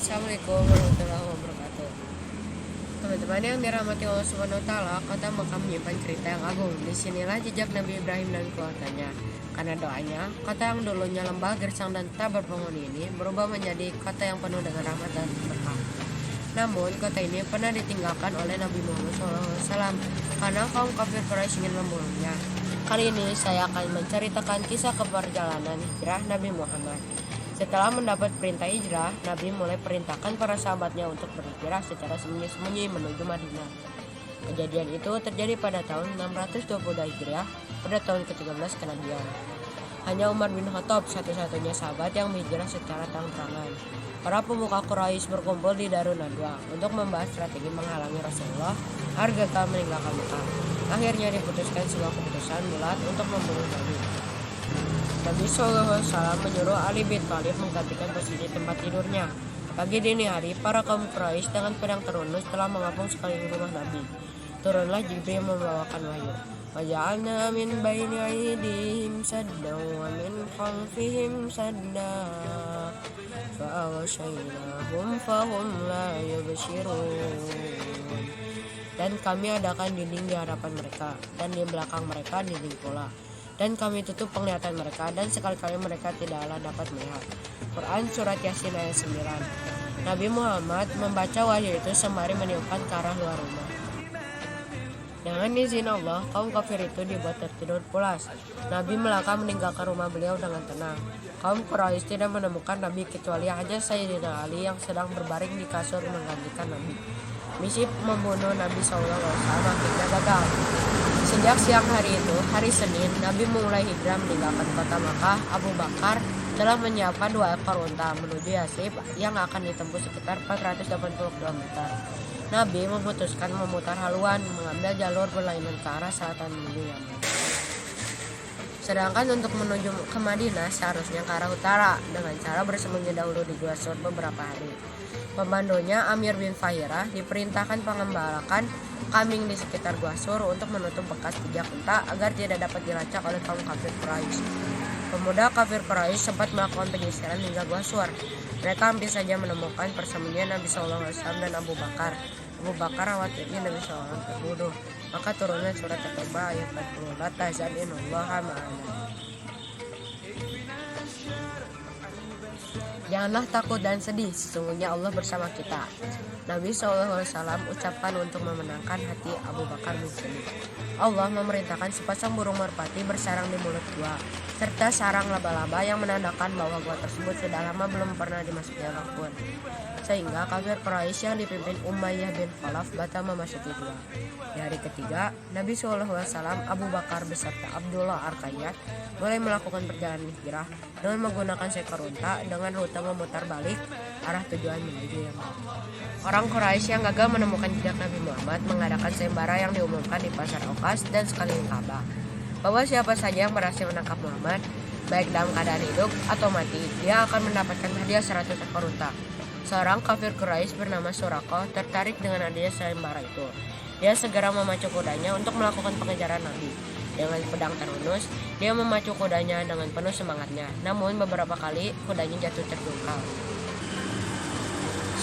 Assalamualaikum warahmatullahi wabarakatuh. Teman-teman yang dirahmati Allah Subhanahu wa taala, kota Mekah menyimpan cerita yang agung. Disinilah jejak Nabi Ibrahim dan keluarganya. Karena doanya, kota yang dulunya lembah, gersang dan tak berpenghuni ini berubah menjadi kota yang penuh dengan rahmat dan berkah. Namun, kota ini pernah ditinggalkan oleh Nabi Muhammad SAW karena kaum kafir Quraisy ingin membunuhnya. Kali ini saya akan menceritakan kisah keperjalanan hijrah Nabi Muhammad. Setelah mendapat perintah hijrah, Nabi mulai perintahkan para sahabatnya untuk berhijrah secara sembunyi-sembunyi menuju Madinah. Kejadian itu terjadi pada tahun 620 Hijriah, pada tahun ke-13 kenabian. Hanya Umar bin Khattab satu-satunya sahabat yang berhijrah secara terang-terangan. Para pemuka Quraisy berkumpul di Darun Nadwa untuk membahas strategi menghalangi Rasulullah agar gagal meninggalkan Mekah. Akhirnya diputuskan sebuah keputusan bulat untuk membunuh Nabi. Nabi SAW menyuruh Ali bin Thalib menggantikan posisi tempat tidurnya. Pagi dini hari, para kaum Quraisy dengan pedang terunus telah mengapung sekeliling rumah Nabi. Turunlah Jibril membawakan wahyu. Waja'alna min baini aydihim saddan wa min khalfihim sadda fa'aghshaynahum fahum la yubsirun. Dan kami adakan dinding di hadapan mereka, dan di belakang mereka dinding pula. Dan kami tutup penglihatan mereka, dan sekali-kali mereka tidaklah dapat melihat. Quran Surat Yasin ayat 9. Nabi Muhammad membaca wahyu itu sembari meniupkan ke arah luar rumah. Dengan izin Allah, kaum kafir itu dibuat tertidur pulas. Nabi melangkah meninggalkan rumah beliau dengan tenang. Kaum Quraisy tidak menemukan Nabi kecuali hanya Sayyidina Ali yang sedang berbaring di kasur menggantikan Nabi. Misi membunuh Nabi SAW akhirnya gagal. Sejak siang hari itu, hari Senin, Nabi mulai hijrah meninggalkan kota Makkah. Abu Bakar telah menyiapkan 2 ekor unta menuju Yatsrib yang akan ditempuh sekitar 480 km. Nabi memutuskan memutar haluan, mengambil jalur berlainan ke arah selatan menuju Yaman. Sedangkan untuk menuju ke Madinah seharusnya ke arah utara dengan cara bersembunyi dahulu di Gua Sur beberapa hari. Pembantunya Amir bin Fahirah diperintahkan mengembalakan kambing di sekitar Gua Sur untuk menutup bekas jejak unta agar tidak dapat dilacak oleh kaum kafir Quraisy. Pemuda kafir Quraisy sempat melakukan penyisiran hingga Gua Sur. Mereka hampir saja menemukan persembunyian Nabi SAW dan Abu Bakar. Abu Bakar khawatirnya Nabi SAW terbunuh. Maka turunlah surat At-Taubah ayat 40. La tahzan innallaha ma'ana. Janganlah takut dan sedih, sesungguhnya Allah bersama kita. Nabi SAW ucapkan untuk memenangkan hati Abu Bakar bin Siddiq. Allah memerintahkan sepasang burung merpati bersarang di mulut gua, serta sarang laba-laba yang menandakan bahwa gua tersebut sudah lama belum pernah dimasuki orang pun. Sehingga kafir Quraisy yang dipimpin Umayyah bin Khalaf batal memasuki gua. Di hari ketiga, Nabi SAW, Abu Bakar beserta Abdullah Ar-Qayyad mulai melakukan perjalanan hijrah dengan menggunakan seekor unta dengan rute memutar balik arah tujuan menuju Yaman. Orang Quraisy yang gagal menemukan jejak Nabi Muhammad mengadakan sayembara yang diumumkan di pasar Auqas dan sekeliling Ka'bah, bahwa siapa saja yang berhasil menangkap Muhammad, baik dalam keadaan hidup atau mati, dia akan mendapatkan hadiah 100 ekor unta. Seorang kafir Quraisy bernama Suraqah tertarik dengan adanya sayembara itu. Dia segera memacu kudanya untuk melakukan pengejaran Nabi. Dengan pedang terunus, dia memacu kudanya dengan penuh semangatnya. Namun beberapa kali kudanya jatuh terjungkal.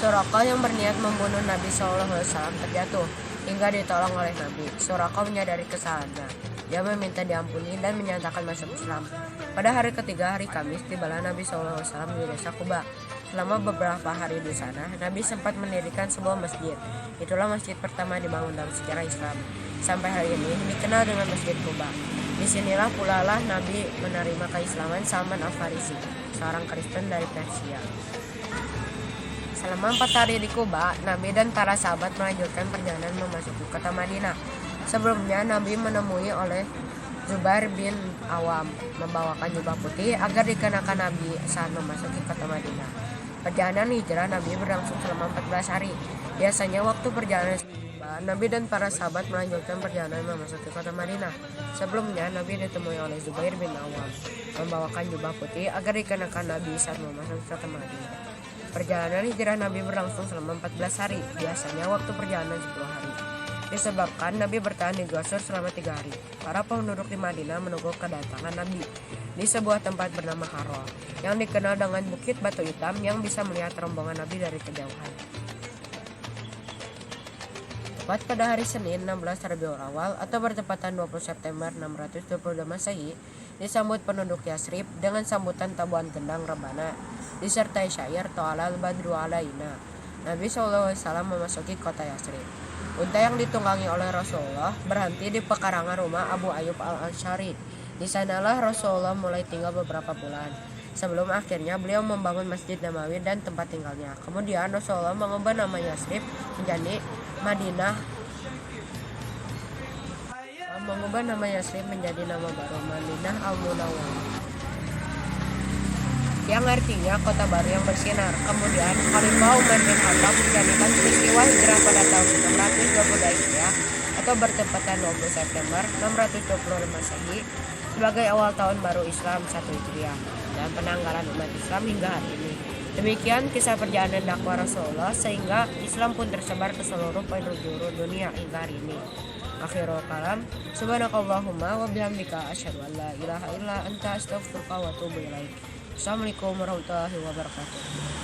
Suraqah yang berniat membunuh Nabi SAW terjatuh hingga ditolong oleh Nabi. Suraqah menyadari kesalahannya. Dia meminta diampuni dan menyatakan masuk Islam. Pada hari ketiga, hari Kamis, tibalah Nabi SAW di desa Quba. Selama beberapa hari di sana, Nabi sempat mendirikan sebuah masjid. Itulah masjid pertama dibangun dalam sejarah Islam. Sampai hari ini dikenal dengan Masjid Quba. Disinilah pula lah Nabi menerima keislaman Salman Al-Farisi, seorang Kristen dari Persia. Selama 4 hari di Quba, Nabi dan para sahabat melanjutkan perjalanan memasuki kota Madinah. Sebelumnya, Nabi menemui oleh Zubair bin Awam membawakan jubah putih agar dikenakan Nabi saat memasuki kota Madinah. Perjalanan hijrah Nabi berlangsung selama 14 hari. Biasanya waktu perjalanan Nabi dan para sahabat melanjutkan perjalanan memasuki kota Madinah. Sebelumnya Nabi ditemui oleh Zubair bin Awam membawakan jubah putih agar dikenakan Nabi saat memasuki kota Madinah. Perjalanan hijrah Nabi berlangsung selama 14 hari. Biasanya waktu perjalanan 10 hari. Disebabkan Nabi bertahan di Gua Sur selama 3 hari. Para penduduk di Madinah menunggu kedatangan Nabi. di sebuah tempat bernama Harro, yang dikenal dengan Bukit Batu Hitam yang bisa melihat rombongan Nabi dari kejauhan. Tepat pada hari Senin 16 Rabiul Awal atau bertepatan 20 September 622 Masehi, disambut penduduk Yasrib dengan sambutan tabuhan gendang rebana disertai syair Ta'alal Badru Alaina. Nabi SAW memasuki kota Yasrib. Unta yang ditunggangi oleh Rasulullah berhenti di pekarangan rumah Abu Ayyub al-Ansari. Di sanalah Rasulullah mulai tinggal beberapa bulan, sebelum akhirnya beliau membangun Masjid Nabawi dan tempat tinggalnya. Kemudian Rasulullah mengubah nama Yasrib menjadi Madinah, nama baru Madinah Al-Munawwarah, yang artinya kota baru yang bersinar. Kemudian Khalifah Umar bin Khattab menjadikan peristiwa hijrah pada tahun 622 Hijriah atau bertepatan 20 September 625 Masehi sebagai awal tahun baru Islam 1 Hijriah dan penanggalan umat Islam hingga hari ini. Demikian kisah perjalanan dakwah Rasulullah sehingga Islam pun tersebar ke seluruh penjuru dunia hingga hari ini. Akhirul kalam, subhanakallahumma wa bihamdika asyhadu an la ilaha illa anta astaghfiruka wa atubu ilaik. Assalamualaikum warahmatullahi wabarakatuh.